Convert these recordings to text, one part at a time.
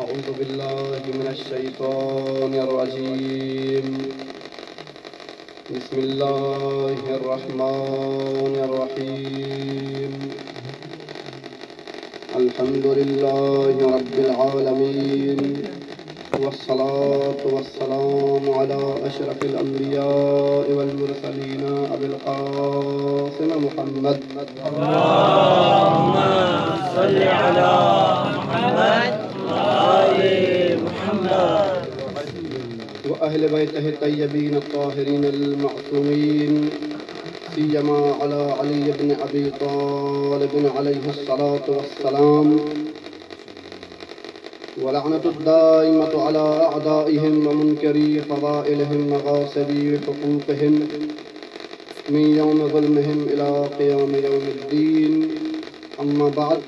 أعوذ بالله من الشيطان الرجيم. بسم الله الرحمن الرحيم. الحمد لله رب العالمين، والصلاة والسلام على أشرف الأنبياء والمرسلين أبي القاسم محمد. اللهم صل على محمد وآل محمد وأهل بيته الطيبين الطاهرين المعصومين، سيما على علي بن أبي طالب عليه الصلاة والسلام، ولعنة الدائمة على أعدائهم ومنكري فضائلهم وغاصبي حقوقهم من يوم ظلمهم إلى قيام يوم الدين. أما بعد،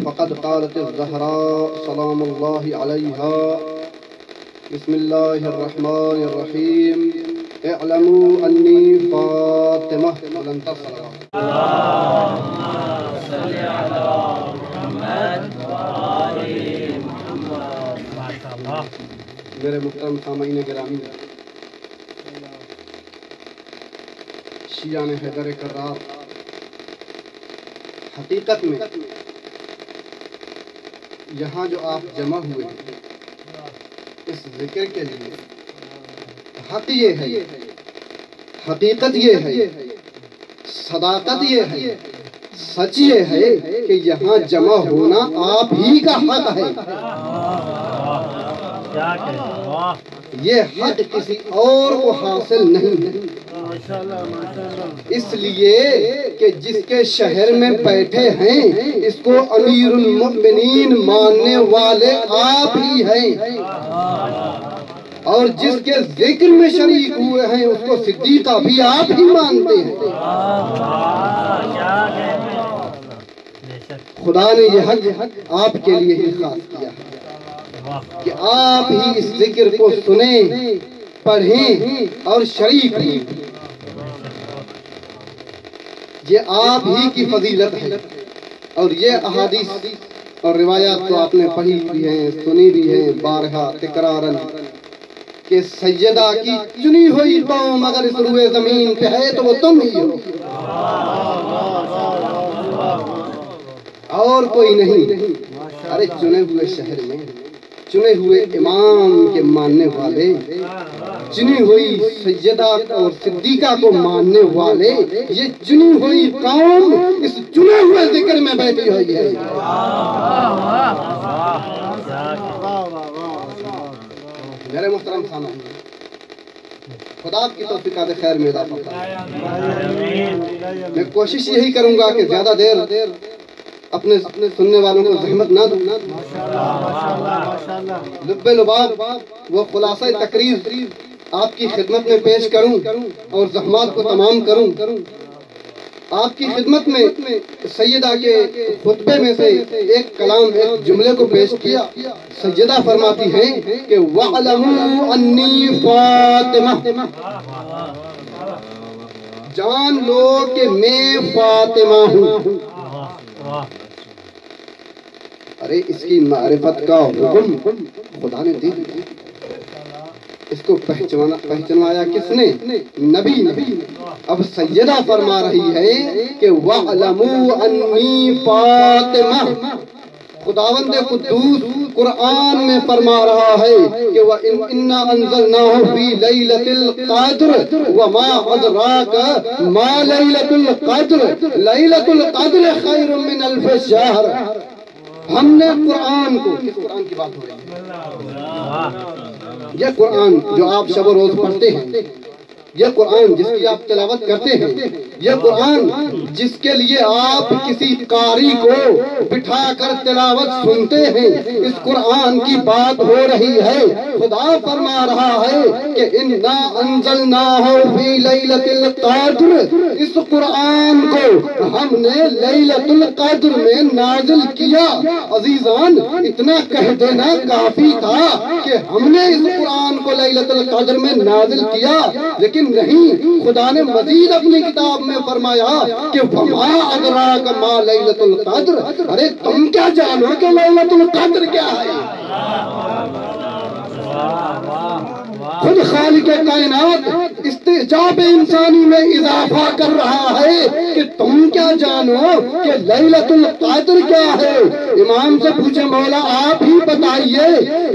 فقد قالت الزهراء سلام الله عليها: بسم الله الرحمن الرحيم، اعلموا أني فاطمة ولن تصل. اللهم صل على محمد وآل محمد. میرے محترم سامعین گرامی، شیعہ حیدر کرار حقیقت میں یہاں جو آپ جمع ہوئے ہیں اس ذکر کے لیے، حق یہ ہے، حقیقت یہ ہے، صداقت یہ ہے، سچ یہ ہے کہ یہاں جمع ہونا آپ ہی کا حق ہے. یہ حق کسی اور کو حاصل نہیں ہے. اس لیے کہ جس کے شہر میں بیٹھے ہیں اس کو امیر المؤمنین ماننے والے آپ ہی ہیں، اور جس کے ذکر میں شریک ہوئے ہیں اس کو صدیقہ بھی آپ ہی مانتے ہیں. خدا نے یہ حق آپ کے لیے ہی خاص کیا ہے کہ آپ ہی اس ذکر کو سنیں، پڑھیں اور شریک ہوں. یہ آپ ہی کی فضیلت ہے، اور یہ احادیث اور روایات تو آپ نے پڑھی بھی ہیں، سنی بھی ہیں بارہا تکرارن، کہ سیدہ کی چنی ہوئی قوم اگر اس روئے زمین پہ ہے تو وہ تم ہی ہو، اور کوئی نہیں. ارے چنے ہوئے شہر میں چنے ہوئے امام کے ماننے والے، چنی ہوئی سیدہ اور صدیقہ کو ماننے والے، یہ چنی ہوئی قوم اس چنے ہوئے ذکر میں بیٹھی ہوئی ہے. میرے محترم سامعین، خدا کی توفیق دے خیر میں اضافہ فرمائے. میں کوشش یہی کروں گا کہ زیادہ دیر اپنے سننے والوں کو زحمت نہ دوں. لب لباب وہ خلاصہ تقریر آپ کی خدمت میں پیش کروں اور زحمات کو تمام کروں. آپ کی خدمت میں سیدہ کے خطبے میں سے ایک کلام، ایک جملے کو پیش کیا. سیدہ فرماتی ہیں کہ وَعْلَمُوا أَنِّي فاطمہ، جان لو کہ میں فاطمہ ہوں. ارے اس کی معرفت کا حکم خدا نے دی، اس کو پہچنوایا کس نے؟ نبی نے. اب سیدہ فرما رہی ہے کہ وَعْلَمُوا أَنِّي فاطمہ. خداوند قدوس قرآن میں فرما رہا ہے کہ وَإِنَّا أَنزَلْنَاهُ فِي لَيْلَةِ الْقَدْرِ وَمَا أَدْرَاكَ مَا لَيْلَةُ الْقَدْرِ لَيْلَةُ الْقَدْرِ خَيْرٌ مِّنَ أَلْفِ شَهْرٍ. ہم نے قرآن کو، کس قرآن کی بات ہو رہی ہے؟ یہ قرآن جو آپ شب و روز پڑھتے ہیں، یہ قرآن جس کی آپ تلاوت کرتے ہیں، یہ قرآن جس کے لیے آپ کسی قاری کو بٹھا کر تلاوت سنتے ہیں، اس قرآن کی بات ہو رہی ہے. خدا فرما رہا ہے کہ اِنَّا أَنزَلْنَاهُ فِي لَيْلَةِ الْقَدْرِ. اس قرآن کو ہم نے لیلۃ القدر میں نازل کیا. عزیزان، اتنا کہہ دینا کافی تھا کہ ہم نے اس قرآن کو لیلۃ القدر میں نازل کیا، لیکن نہیں، خدا نے مزید اپنی کتاب میں فرمایا کہ وما ادراک ما لیلۃ القدر، ارے تم کیا جانو کہ لیلۃ القدر کیا ہے؟ خود خالق کائنات استعجاب انسانی میں اضافہ کر رہا ہے کہ تم کیا جانو کہ لیلۃ القدر کیا ہے؟ امام سے پوچھے مولا آپ ہی بتائیے۔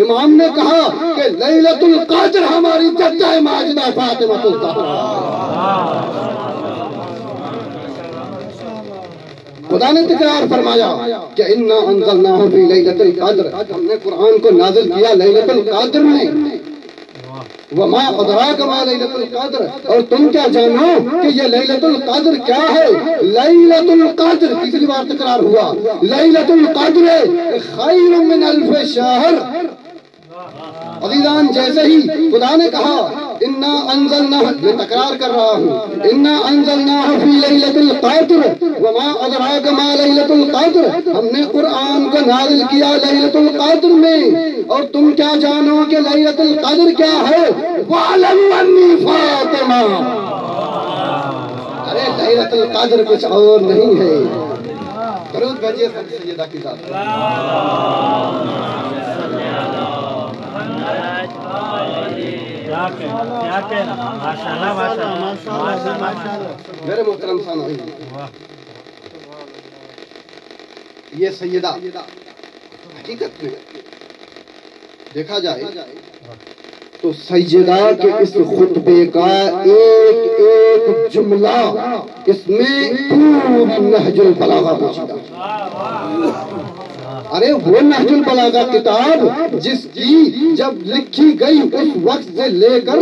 امام نے کہا کہ لیلۃ القدر ہماری جدہ ماجدہ فاطمہ الزہرا۔ خدا نے تکرار فرمایا کہ انا انزلناہ فی لیلۃ القدر، ہم نے قرآن کو نازل کیا لیلۃ القدر میں۔ وما ادراک ما لیلۃ القدر، اور تم کیا جانو کہ یہ لیلۃ القدر کیا ہے؟ لیلۃ القدر تیسری بار تکرار ہوا، لیلۃ القدر خیر من الف شہر۔ عزیزان جیسے ہی خدا نے کہا انا انزلناہ، میں تکرار کر رہا ہوں، انا انزلناہ فی لیلۃ القدر وما ادراک ما لیلۃ القدر، ہم نے قرآن کو نازل کیا لیلۃ القدر میں، اور تم کیا جانو کہ لیلۃ القدر کیا ہے؟ وَاعْلَمْ أَنِّي فاطمہ، ارے لیلۃ القدر کچھ اور نہیں ہے۔ درود بھیجیے سیدہ کی ذات۔ میرے محترم سامعین، یہ سیدہ حقیقت میں دیکھا جائے تو سیدہ کے اس خطبے کا ایک ایک جملہ اس میں پوری نہج البلاغہ پوشیدہ۔ ارے وہ نہج البلاغہ کتاب جس کی جب لکھی گئی اس وقت سے لے کر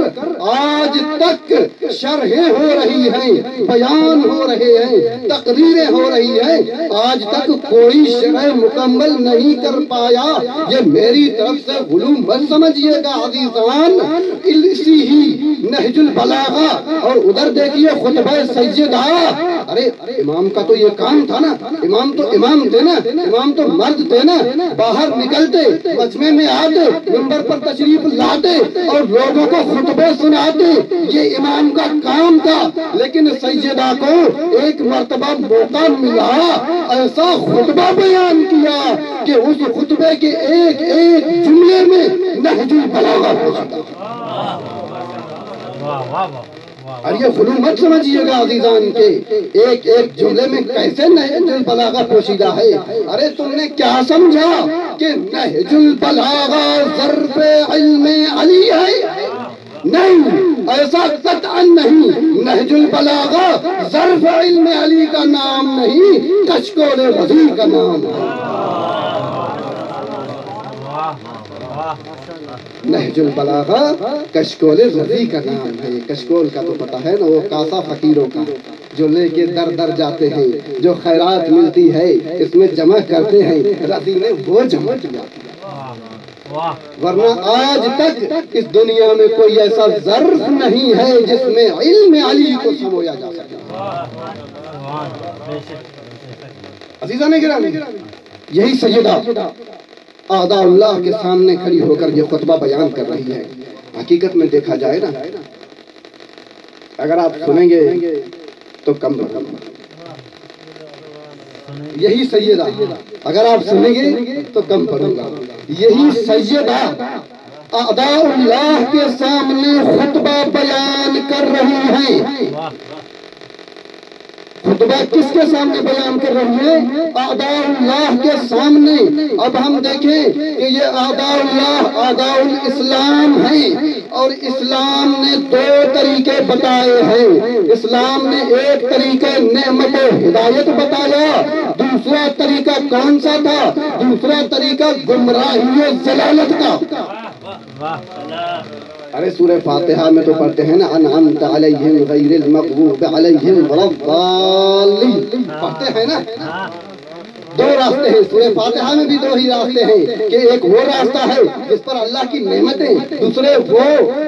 آج تک شرحیں ہو رہی ہیں، بیان ہو رہے ہیں، تقریریں ہو رہی ہیں، آج تک کوئی شرح مکمل نہیں کر پایا۔ یہ میری طرف سے غلو مت سمجھیے گا عزیزان، اسی ہی نہج البلاغہ اور ادھر دیکھیے خطبہ سیدہ۔ ارے امام کا تو یہ کام تھا نا، امام تو امام تھے نا، امام تو مرد تھے نا، باہر نکلتے، مجمع میں آتے، منبر پر تشریف لاتے اور لوگوں کو خطبے سناتے، یہ امام کا کام تھا۔ لیکن سیدہ کو ایک مرتبہ موقع ملا، ایسا خطبہ بیان کیا کہ اس خطبے کے ایک ایک جملے میں نہج البلاغہ پوشیدہ۔ اور یہ غلو مت سمجھیے گا عزیزان کے ایک ایک جملے میں کیسے نہج البلاغہ پوشیدہ ہے۔ ارے تم نے کیا سمجھا کہ نہج البلاغہ ظرف علم علی ہے؟ نہیں، ایسا قطعا نہیں۔ نہج البلاغہ ظرف علم علی کا نام نہیں، کشکول رضی کا نام ہے۔ نہج البلاغہ کشکول رضی کا نام ہے۔ کشکول کا تو پتہ ہے نا، وہ کاسا فقیروں کا جو لے کے در در جاتے ہیں، جو خیرات ملتی ہے اس میں جمع کرتے ہیں، رضی نے وہ جمع کیا۔ ورنہ آج تک اس دنیا میں کوئی ایسا ظرف نہیں ہے جس میں علم علی کو سمویا جا سکے۔ عزیزان گرامی، یہی سیدہ اعداء اللہ کے سامنے کھڑی ہو کر یہ خطبہ بیان کر رہی ہے۔ حقیقت میں دیکھا جائے نا، اگر آپ سنیں گے تو کم رقم، یہی سیدہ اگر آپ سنیں گے تو کم پڑوں گا، یہی سیدہ اعداء اللہ کے سامنے خطبہ بیان کر رہی ہیں۔ خطبہ کس کے سامنے بیان کر رہی ہے؟ اعداء اللہ کے سامنے۔ اب ہم دیکھیں کہ یہ اعداء اللہ اعداء الاسلام ہیں، اور اسلام نے دو طریقے بتائے ہیں۔ اسلام نے ایک طریقہ نعمت و ہدایت بتایا، دوسرا طریقہ کون سا تھا؟ دوسرا طریقہ گمراہی و ضلالت کا۔ ارے سورہ فاتحہ میں تو پڑھتے ہیں نا، انعمت علیہم غیر المغضوب علیہم ولا الضالین، پڑھتے ہیں نا۔ دو راستے ہیں، سورہ فاتحہ میں بھی دو ہی راستے ہیں، کہ ایک وہ راستہ ہے جس پر اللہ کی نعمتیں، دوسرے وہ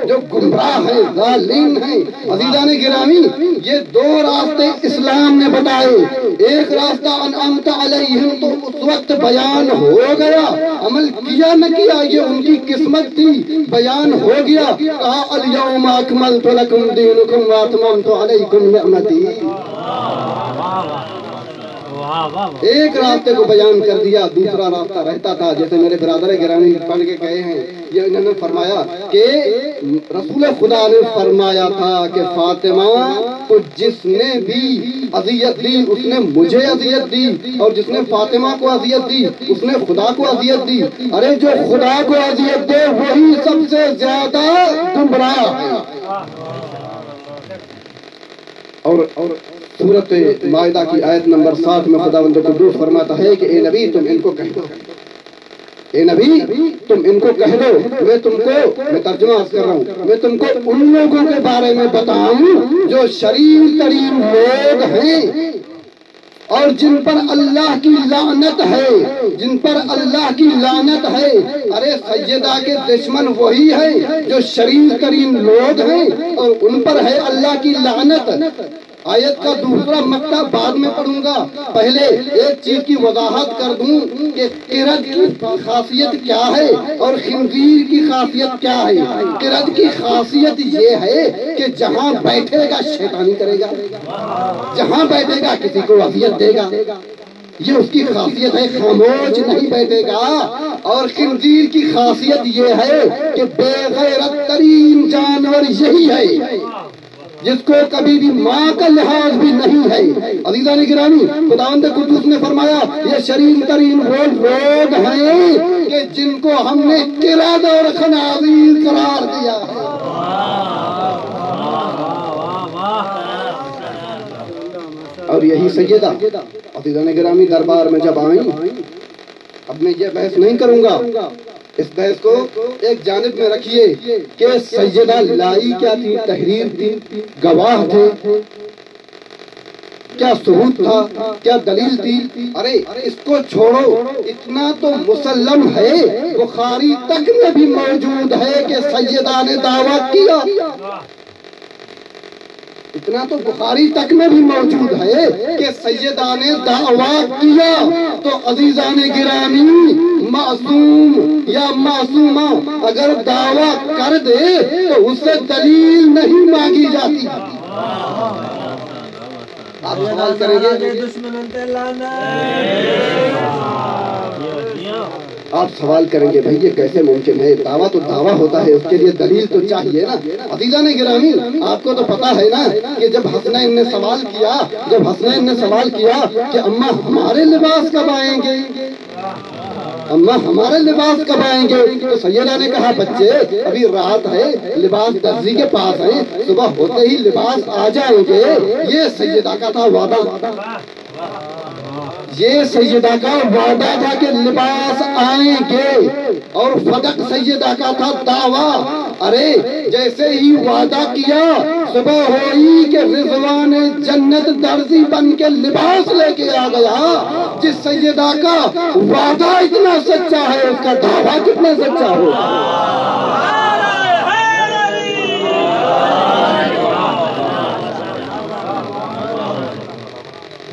جو گمراہ ہیں، ضالین ہیں۔ عزیزان گرامی، یہ دو راستے اسلام نے بتائے۔ ایک راستہ انعمت علیہم تو اس وقت بیان ہو گیا عمل کیا نہ کیا یہ ان کی قسمت تھی، بیان ہو گیا، کہا الیوم اکملت لکم دینکم واتممت علیکم نعمتی۔ ایک راستے کو بیان کر دیا، دوسرا راستہ رہتا تھا۔ جیسے میرے برادر گرامی پڑھ کے گئے ہیں، یہ انہوں نے فرمایا کہ رسول خدا نے فرمایا تھا کہ فاطمہ کو جس نے بھی اذیت دی اس نے مجھے اذیت دی، اور جس نے فاطمہ کو اذیت دی اس نے خدا کو اذیت دی۔ ارے جو خدا کو اذیت دے وہی سب سے زیادہ گمراہ ہے۔ اور سورت مائدہ کی آیت نمبر 7 میں خداوند قدوس فرماتا ہے کہ اے نبی تم ان کو کہہ دو، اے نبی تم ان کو کہہ دو، میں ترجمہ کر رہا ہوں، میں تم کو ان لوگوں کے بارے میں بتاؤں جو شریر ترین لوگ ہیں اور جن پر اللہ کی لعنت ہے، جن پر اللہ کی لعنت ہے۔ ارے سیدہ کے دشمن وہی ہے جو شریر ترین لوگ ہیں اور ان پر ہے اللہ کی لعنت۔ آیت کا دوسرا مقطع بعد میں پڑھوں گا، پہلے ایک چیز کی وضاحت کر دوں کہ قرد کی خاصیت کیا ہے اور خنزیر کی خاصیت کیا ہے۔ قرد کی خاصیت یہ ہے کہ جہاں بیٹھے گا شیطانی کرے گا، جہاں بیٹھے گا کسی کو اذیت دے گا، یہ اس کی خاصیت ہے، خاموش نہیں بیٹھے گا۔ اور خنزیر کی خاصیت یہ ہے کہ بے غیرت ترین جانور یہی ہے جس کو کبھی بھی ماں کا لحاظ بھی نہیں ہے۔ عزیزان گرامی، خداوند قدوس نے فرمایا یہ شریر ترین وہ لوگ ہیں کہ جن کو ہم نے قرد اور خنازیر قرار دیا ہے۔ اور یہی سیدہ عزیزان گرامی دربار میں جب آئیں، اب میں یہ بحث نہیں کروں گا، اس بحث کو ایک جانب میں رکھیے کہ سیدہ لائی کیا تھی، تحریر تھی، گواہ تھے، کیا ثبوت تھا، کیا دلیل تھی۔ ارے اس کو چھوڑو، اتنا تو مسلم ہے، بخاری تک میں بھی موجود ہے کہ سیدہ نے دعویٰ کیا، اتنا تو بخاری تک میں بھی موجود ہے کہ سیدہ نے دعویٰ کیا۔ تو عزیزان گرامی، معصوم یا معصومہ اگر دعویٰ کر دے تو اس سے دلیل نہیں مانگی جاتی۔ آپ سوال کریں گے، آپ سوال کریں گے بھائی یہ کیسے ممکن ہے؟ دعویٰ تو دعویٰ ہوتا ہے، اس کے لیے دلیل تو چاہیے نا۔ عزیزان گرامی، آپ کو تو پتا ہے نا کہ جب حسنین نے سوال کیا کہ اماں ہمارے لباس کب آئیں گے، اماں ہمارے لباس کب آئیں گے، تو سیدہ نے کہا بچے ابھی رات ہے، لباس درزی کے پاس ہے، صبح ہوتے ہی لباس آ جائیں گے۔ یہ سیدہ کا تھا وعدہ، یہ سیدہ کا وعدہ تھا کہ لباس آئیں گے، اور فدق سیدہ کا تھا دعویٰ۔ ارے جیسے ہی وعدہ کیا، صبح ہوئی کہ رضوان جنت درزی بن کے لباس لے کے آ گیا۔ جس سیدہ کا وعدہ اتنا سچا ہے اس کا دعویٰ کتنا سچا ہوگا۔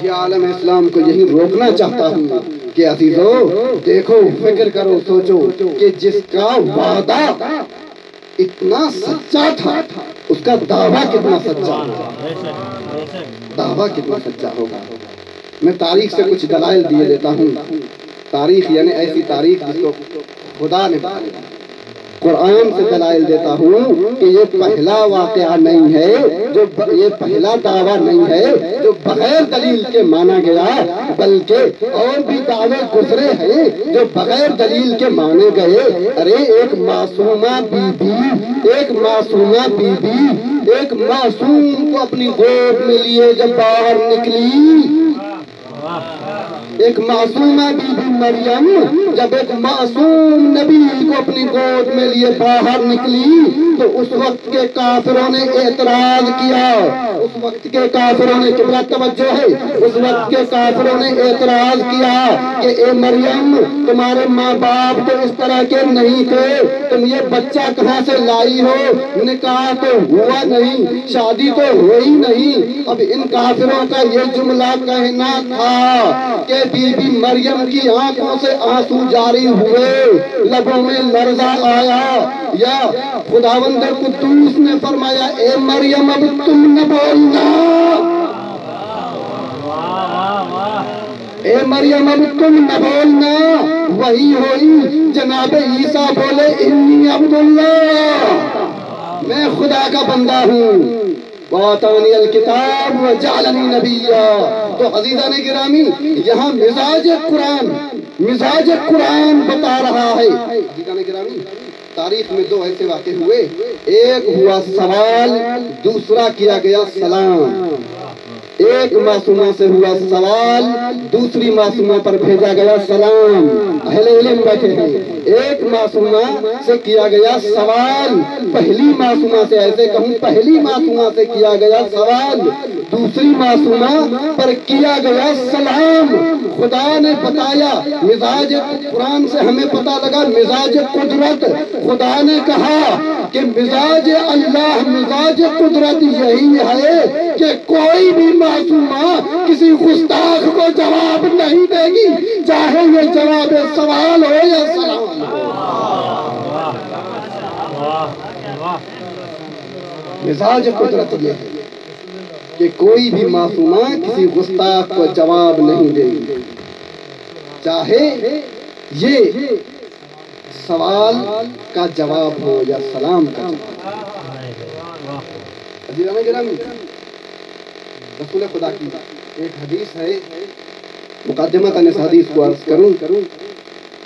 یہ عالم اسلام کو یہی روکنا چاہتا ہوں کہ عزیزو دیکھو، فکر کرو، سوچو کہ جس کا وعدہ اتنا سچا تھا اس کا دعویٰ کتنا سچا ہوگا، دعویٰ کتنا سچا ہوگا۔ میں تاریخ سے کچھ دلائل دیے دیتا ہوں۔ تاریخ یعنی ایسی تاریخ جس کو خدا نے بتایا، قرآن سے دلائل دیتا ہوں کہ یہ پہلا واقعہ نہیں ہے، یہ پہلا دعویٰ نہیں ہے جو بغیر دلیل کے مانا گیا، بلکہ اور بھی دعوے گزرے ہیں جو بغیر دلیل کے مانے گئے۔ ارے ایک معصومہ بی بی ایک معصوم کو اپنی گود میں لیے جب باہر نکلی، ایک معصومہ بی بی مریم جب ایک معصوم نبی کو اپنی گود میں لیے باہر نکلی تو اس وقت کے کافروں نے اعتراض کیا، اس وقت کے کافروں نے کبرا توجہ ہے، اس وقت کے کافروں نے اعتراض کیا کہ اے مریم تمہارے ماں باپ تو اس طرح کے نہیں تھے، تم یہ بچہ کہاں سے لائی ہو؟ نکاح تو ہوا نہیں، شادی تو ہوئی نہیں۔ اب ان کافروں کا یہ جملہ کہنا تھا کہ بی بی مریم کی آنکھوں سے آنسو جاری ہوئے، لبوں میں لرزہ آیا، یا خداوند قدوس نے فرمایا اے مریم اب تم نہ بولنا، اے مریم اب تم نہ بولنا۔ وہی ہوئی، جناب عیسیٰ بولے انی عبداللہ، میں خدا کا بندہ ہوں، وَآتَانِيَ الْكِتَابَ وَجَعَلَنِي نَبِيًّا۔ تو عزیزان گرامی یہاں مزاج قرآن بتا رہا ہے۔ عزیزان گرامی تاریخ میں دو ایسے واقع ہوئے، ایک ہوا سوال، دوسرا کیا گیا سلام۔ ایک معصومہ سے ہوا سوال، دوسری معصومہ پر بھیجا گیا سلام۔ اہل علم بیٹھے ہیں، ایک معصومہ سے کیا گیا سوال، پہلی معصومہ سے ایسے کہوں پہلی معصومہ سے کیا گیا سوال، دوسری معصومہ پر کیا گیا سلام۔ خدا نے بتایا مزاج قرآن سے ہمیں پتہ لگا مزاج قدرت۔ خدا نے کہا کہ مزاج اللہ، مزاج قدرت یہی ہے کہ کوئی بھی معصومہ کسی گستاخ کو جواب نہیں دے گی، چاہے یہ جواب سوال ہو یا سلام ہو۔ مزاج قدرت یہ ہے کہ کوئی بھی معصومہ کسی گستاخ کو جواب نہیں دے گی، چاہے یہ سوال کا جواب ہو یا سلام کا جواب۔ عزیزان گرامی رسول خدا کی ایک حدیث ہے، مقدمتاً اس حدیث کو عرض کروں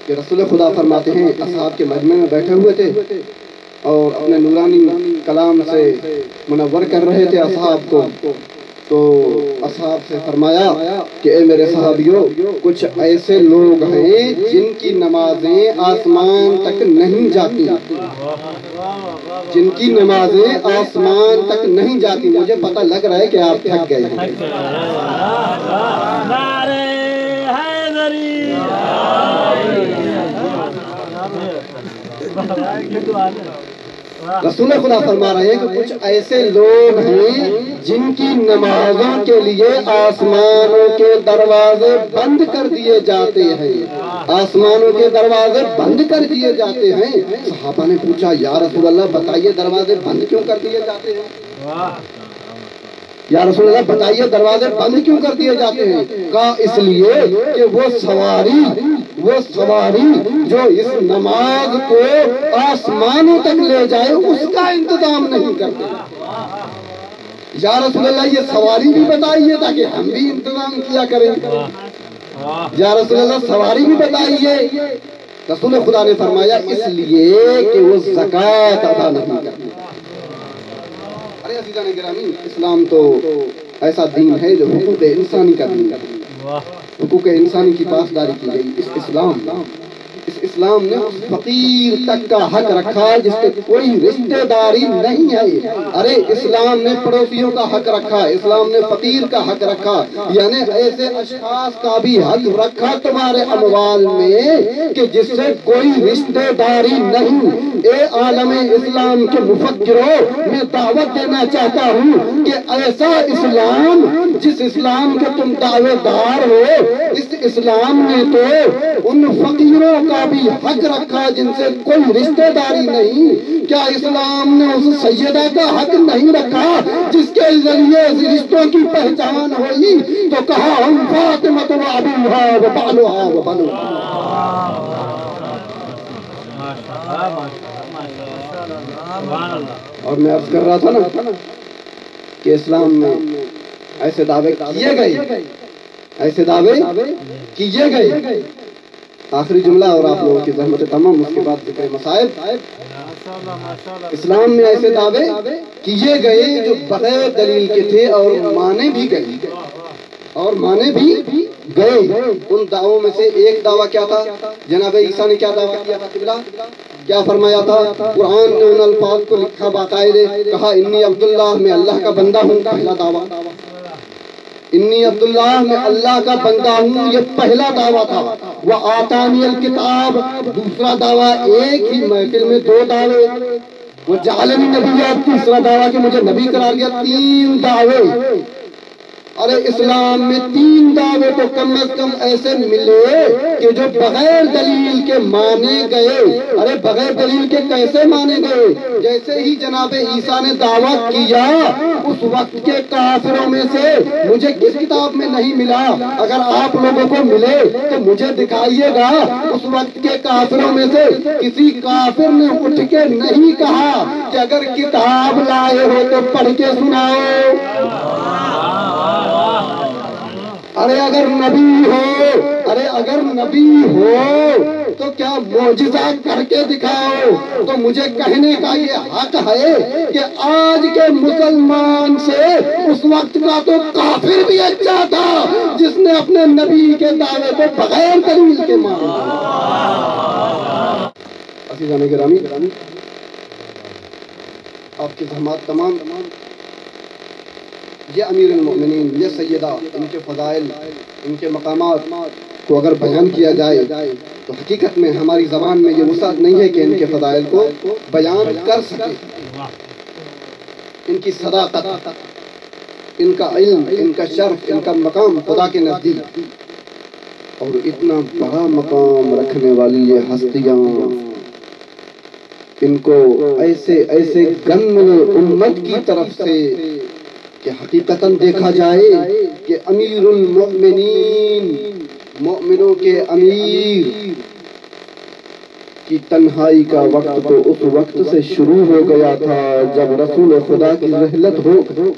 کہ رسول خدا فرماتے ہیں اصحاب کے مجمع میں بیٹھے ہوئے تھے اور اپنے نورانی کلام سے منور کر رہے تھے اصحاب کو، تو اصحاب سے فرمایا کہ اے میرے صحابیوں کچھ ایسے لوگ ہیں جن کی نمازیں آسمان تک نہیں جاتی، جن کی نمازیں آسمان تک نہیں جاتی۔ مجھے پتہ لگ رہا ہے کہ آپ تھک گئے ہیں۔ رسول خدا فرما رہے ہیں کہ کچھ ایسے لوگ ہیں جن کی نمازوں کے لیے آسمانوں کے دروازے بند کر دیے جاتے ہیں، آسمانوں کے دروازے بند کر دیے جاتے ہیں۔ صحابہ نے پوچھا یا رسول اللہ بتائیے دروازے بند کیوں کر دیے جاتے ہیں؟ یا رسول اللہ بتائیے دروازے بند کیوں کر دیے جاتے ہیں؟ کہا اس لیے کہ وہ سواری جو اس نماز کو آسمانوں تک لے جائے اس کا انتظام نہیں کرتے۔ یا رسول اللہ یہ سواری بھی بتائیے تاکہ ہم بھی انتظام کیا کریں۔ یا رسول اللہ سواری بھی بتائیے۔ رسول خدا نے فرمایا اس لیے کہ وہ زکوٰۃ ادا نہیں کرتے۔ ارے عزیزان گرامی اسلام تو ایسا دین ہے جو حقوق انسانی کا دین ہے، حقوق انسانی کی پاسداری کی گئی۔ اس اسلام نے اس فقیر تک کا حق رکھا جس کے کوئی رشتہ داری نہیں ہے۔ ارے اسلام نے پڑوسیوں کا حق رکھا، اسلام نے فقیر کا حق رکھا، یعنی ایسے اشخاص کا بھی حق رکھا تمہارے اموال میں کہ جس سے کوئی رشتہ داری نہیں۔ اے عالم اسلام کے مفکروں میں دعوت دینا چاہتا ہوں کہ ایسا اسلام جس اسلام کے تم دعوے دار ہو، اس اسلام نے تو ان فقیروں کا بھی حق رکھا جن سے کوئی رشتہ داری نہیں۔ کیا اسلام نے اس سیدہ کا حق نہیں رکھا جس کے ذریعے رشتوں کی پہچان ہوئی؟ تو کہا ہم فاطمہ و ابوہا و بالوہا و بنوہا۔ اور میں عرض کر رہا تھا نا کہ اسلام میں ایسے دعوے کیے گئے، ایسے دعوے کیے گئے۔ آخری جملہ اور آپ لوگوں کی زحمت تمام، اس کے بعد ذکر مسائل۔ اسلام میں ایسے دعوے کیے گئے جو بغیر دلیل کے تھے اور مانے بھی گئے، ان دعووں میں سے ایک دعویٰ کیا تھا؟ جناب عیسیٰ نے کیا دعویٰ کیا تھا؟ کیا فرمایا تھا؟ قرآن نے ان الفاظ کو لکھا باقاعدے، کہا انی عبداللہ، میں اللہ کا بندہ ہوں، پہلا دعویٰ، انی عبداللہ، میں اللہ کا بندہ ہوں، یہ پہلا دعویٰ تھا۔ وآتانی الکتاب، دوسرا دعویٰ، ایک ہی محفل میں دو دعوے، وہ جعلنی نبی، تیسرا دعویٰ کہ مجھے نبی قرار دیا، تین دعوے۔ ارے اسلام میں تین دعوے تو کم از کم ایسے ملے کہ جو بغیر دلیل کے مانے گئے۔ ارے بغیر دلیل کے کیسے مانے گئے؟ جیسے ہی جناب عیسیٰ نے دعویٰ کیا، اس وقت کے کافروں میں سے مجھے کس کتاب میں نہیں ملا، اگر آپ لوگوں کو ملے تو مجھے دکھائیے گا۔ اس وقت کے کافروں میں سے کسی کافر نے اٹھ کے نہیں کہا کہ اگر کتاب لائے ہو تو پڑھ کے سناؤ۔ ارے اگر نبی ہو تو کیا معجزہ کر کے دکھاؤ۔ تو مجھے کہنے کا یہ حق ہے کہ آج کے مسلمان سے اس وقت کا تو کافر بھی اچھا تھا جس نے اپنے نبی کے دعوے کو بغیر دلیل کے مانا۔ عزیزان گرامی، آپ کی زحمات تمام، یہ امیر المؤمنین، یہ سیدہ، ان کے فضائل، ان کے مقامات کو اگر بیان کیا جائے تو حقیقت میں ہماری زبان میں یہ وسعت نہیں ہے کہ ان کے فضائل کو بیان کر سکے۔ ان کی صداقت، ان کا علم، ان کا شرف، ان کا مقام خدا کے نزدیک، اور اتنا بڑا مقام رکھنے والی یہ ہستیاں، ان کو ایسے گن امت کی طرف سے کہ حقیقتاً دیکھا جائے کہ امیر المؤمنین، مؤمنوں کے امیر کی تنہائی کا وقت تو اس وقت سے شروع ہو گیا تھا جب رسول خدا کی رحلت ہو۔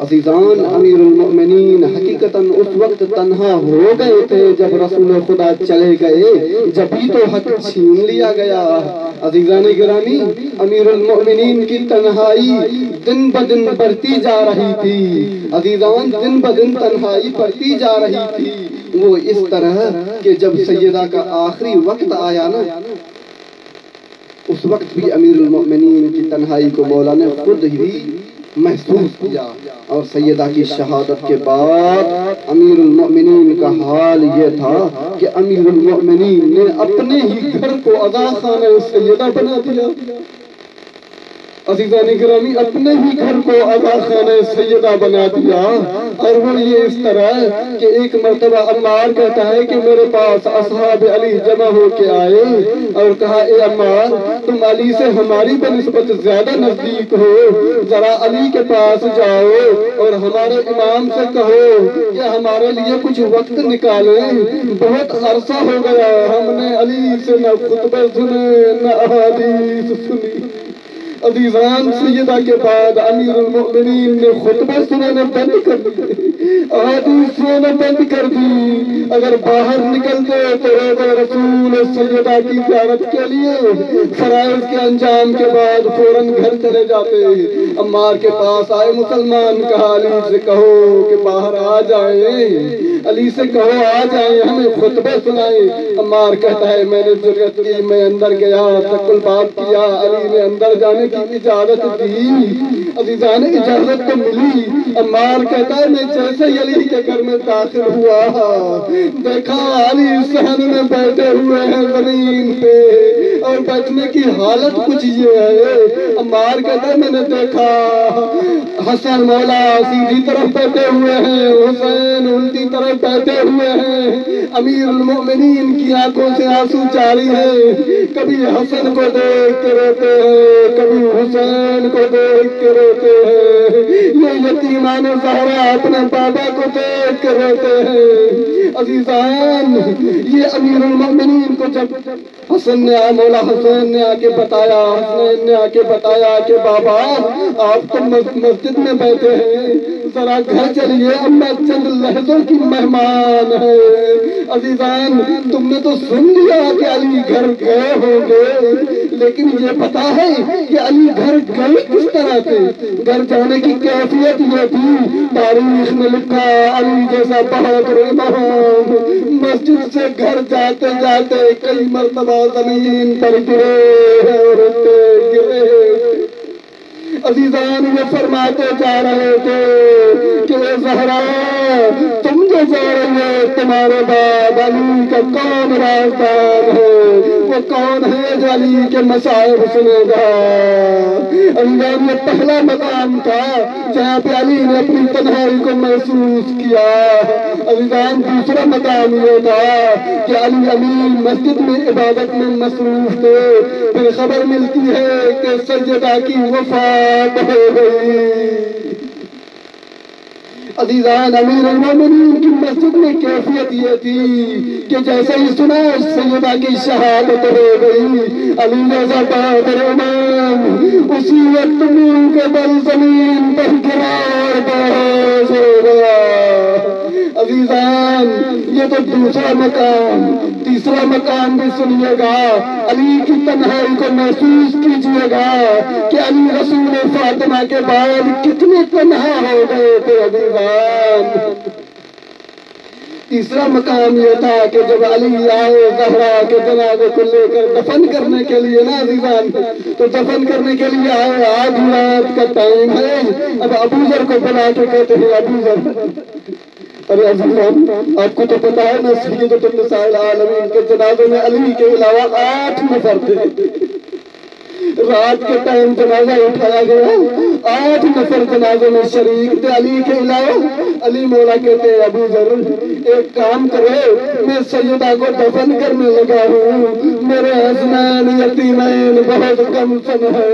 عزیزان، امیر المؤمنین حقیقتاً اس وقت تنہا ہو گئے تھے جب رسول خدا چلے گئے، جبھی تو حق چھین لیا گیا۔ عزیزان گرامی، امیر المؤمنین کی تنہائی دن بدن بڑھتی جا رہی تھی۔ عزیزان، دن بدن تنہائی بڑھتی جا رہی تھی۔ وہ اس طرح کہ جب سیدہ کا آخری وقت آیا نا، اس وقت بھی امیر المؤمنین کی تنہائی کو مولا نے خود ہی محسوس کیا، اور سیدہ کی شہادت کے بعد امیر المؤمنین کا حال یہ تھا کہ امیر المؤمنین نے اپنے ہی گھر کو عزا خانہ سیدہ بنا دیا۔ عزیزان گرامی، اپنے ہی گھر کو عزا خانہ سیدہ بنا دیا، اور وہ یہ اس طرح کہ ایک مرتبہ عمار کہتا ہے کہ میرے پاس اصحاب علی جمع ہو کے آئے اور کہا، اے عمار، تم علی سے ہماری بنسبت زیادہ نزدیک ہو، ذرا علی کے پاس جاؤ اور ہمارے امام سے کہو کہ ہمارے لیے کچھ وقت نکالیں، بہت عرصہ ہو گیا ہم نے علی سے نہ خطبہ سنے نہ احادیث سنی۔ عزیزان، سیدہ کے بعد امیر المؤمنین نے خطبہ سنانا بند کر دی، احادیث سنانا بند کر دی۔ اگر باہر نکلتے تو روضہ رسول سیدہ کی زیارت کے لیے فرائض کے انجام کے بعد فوراً گھر چلے جاتے۔ عمار کے پاس آئے مسلمان، کہا علی سے کہو کہ باہر آ جائیں، علی سے کہو آ جائیں، ہمیں خطبہ سنائیں۔ عمار کہتا ہے میں نے جرأت کی، میں اندر گیا، تقل بات کیا، علی نے اندر جانے کی اجازت دی۔ عزیزان، اجازت تو ملی۔ عمار کہتا ہے میں جیسے ہی علی کے گھر میں داخل ہوا، دیکھا علی صحن میں بیٹھے ہوئے ہیں زمین پہ، اور بیٹھنے کی حالت کچھ یہ ہے۔ عمار کہتا ہے میں نے دیکھا حسن مولا سیدھی طرف بیٹھے ہوئے ہیں، حسین الٹی طرف بیٹھے ہوئے ہیں۔ امیر المؤمنین کی آنکھوں سے آنسو جاری ہیں، کبھی حسن کو دیکھ کے روتے ہیں، کبھی حسین کو دیکھ کے روتے ہیں۔ یہ یتیمان زہرا اپنے بابا کو دیکھ کے روتے ہیں۔ عزیزان، یہ امیر المؤمنین کو جب حسن نے مولا حسین نے آ کے بتایا، حسین نے آ کے بتایا کہ بابا آپ تو مسجد میں بیٹھے ہیں، ذرا گھر چلیے، اب میں چند لحظوں کی مہمان ہے۔ عزیزان، تم نے تو سن لیا کہ علی گھر گئے ہوں گے، لیکن یہ پتا ہے کہ علی گھر گئے کس طرح تھے. گھر جانے کی کیفیت یہ تھی، تاریخ میں لکھا علی جیسا بہادر امام مسجد سے گھر جاتے جاتے کئی مرتبہ زمین پر گرے اور گرے. عزیزان یہ فرماتے جا رہے تھے کہ زہرا تم جو جا رہے ہو تمہارے بعد علی کا کون رازدار ہے، وہ کون ہے جو علی کے مصائب سنے گا. عزیزان یہ پہلا مقام تھا جہاں پہ علی نے اپنی تنہائی کو محسوس کیا. عزیزان دوسرا مقام یہ تھا کہ علی امین مسجد میں عبادت میں مصروف تھے. پھر خبر ملتی ہے کہ سیدہ کی وفات ہو گئی. عزیزان امیر المومنین کی مسجد میں کیفیت یہ تھی کہ جیسے ہی سنا سیدہ کی شہادت ہو گئی، علی جیسا بہادر امام اسی وقت منہ کے بل زمین پر گرا اور بہوش ہو گیا. عزیزان یہ تو دوسرا مقام. تیسرا مقام بھی سنیے گا. علی کی تنہائی کو محسوس کیجئے گا کہ علی رسول فاطمہ کے بعد کتنے تنہا ہو گئے تھے. عزیزان تیسرا مقام یہ تھا کہ جب علی آئے زہرا کے جنازے کو لے کر دفن کرنے کے لیے نا عزیزان، تو دفن کرنے کے لیے آئے. آدھی رات کا ٹائم ہے. اب ابو ذر کو بلا کے کہتے ہیں ابو ذر. ارے عزیزان آپ کو تو پتا ہے نا سیدۃ النساء العالمین کے جنازے میں علی کے علاوہ 8 نفر تھے. رات کے ٹائم جنازہ اٹھایا گیا، 8 نفر جنازے میں شریک تھے علی کے علاوہ. علی مولا کہتے ہیں ابو ذر ایک کام کرے، میں سیدہ کو دفن کرنے لگا ہوں، میرے حسنین یتیمین بہت کم سن ہے،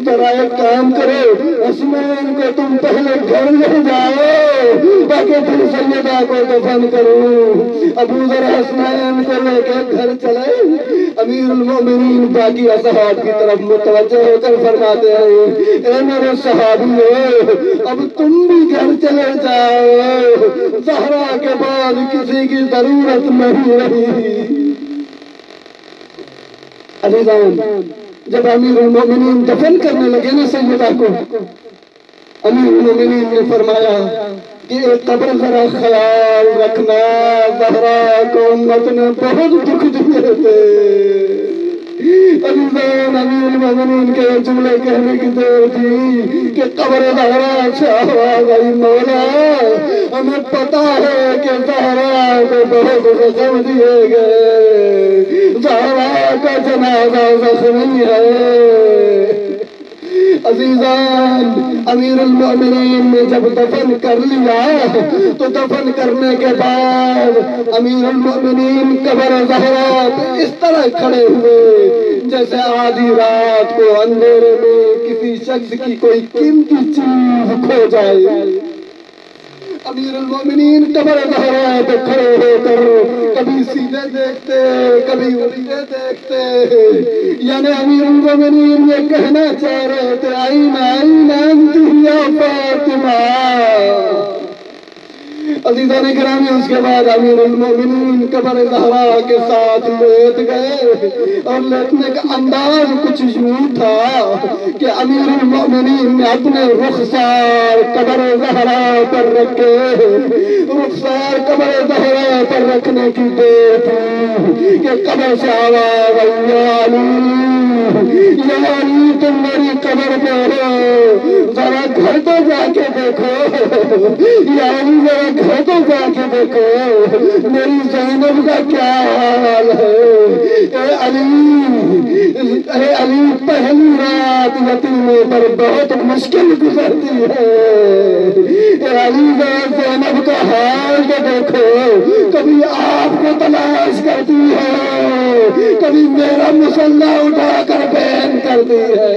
ذرا ایک کام کرو حسنین کو تم پہلے گھر لے جاؤ تاکہ پھر سیدہ کو دفن کروں. ابو ذر حسنین کو لے کے گھر چلے. امیر المومنین باقی اصحاب کی طرف متوجہ ہو کر فرماتے ہیں اے میرے صحابیوں اب تم بھی گھر چلے جاؤ، زہرا کے بعد کسی کی ضرورت نہیں رہی. عزیزان جب امیر المومنین دفن کرنے لگے نا سیدہ کو، امیر المومنین نے فرمایا کہ ایک قبر ذرا خیال رکھنا، زہرا کو امت نے بہت دکھ دیے تھے. عزیزان امیر المومنین کے جملے کہنے کی دیر تھی کہ قبر زہرا سے آواز آئی مولا ہمیں پتا ہے کہ زہرا کو بہت غم دیے گئے، زہرا کا جنازہ زخمی ہے. عزیزان امیر المومنین نے جب دفن کر لیا تو دفن کرنے کے بعد امیر المومنین قبر زہرا پہ اس طرح کھڑے ہوئے جیسے آدھی رات کو اندھیرے میں کسی شخص کی کوئی قیمتی چیز کھو جائے. امیر المومنین قبر زہرا پہ کھڑے ہو کر کبھی سیدھے دیکھتے کبھی الٹے دیکھتے، یعنی امیر المومنین یہ کہنا چاہ رہے تھے آئین آئین انت یا فاطمہ. عزیزان گرامی اس کے بعد امیر المومنین قبر زہرا کے ساتھ لیٹ گئے اور لیٹنے کا انداز کچھ یوں تھا کہ امیر المومنین نے اپنے رخسار قبر زہرا پر رکھے. رخسار قبر زہرا پر رکھنے کی دیر تھی کہ قبر سے آواز آئی یا علی تم میری قبر پہ ہو، ذرا گھر تو جا کے دیکھو، یا علی ذرا گھر تو جا کے دیکھو میری زینب کا کیا حال ہے. اے علی پہلی رات یتیموں پر بہت مشکل گزرتی ہے. اے علی ذرا زینب کا حال تو دیکھو، کبھی آپ کو تلاش کرتی ہے، کبھی میرا مسلح اٹھا کر بین کرتی ہے.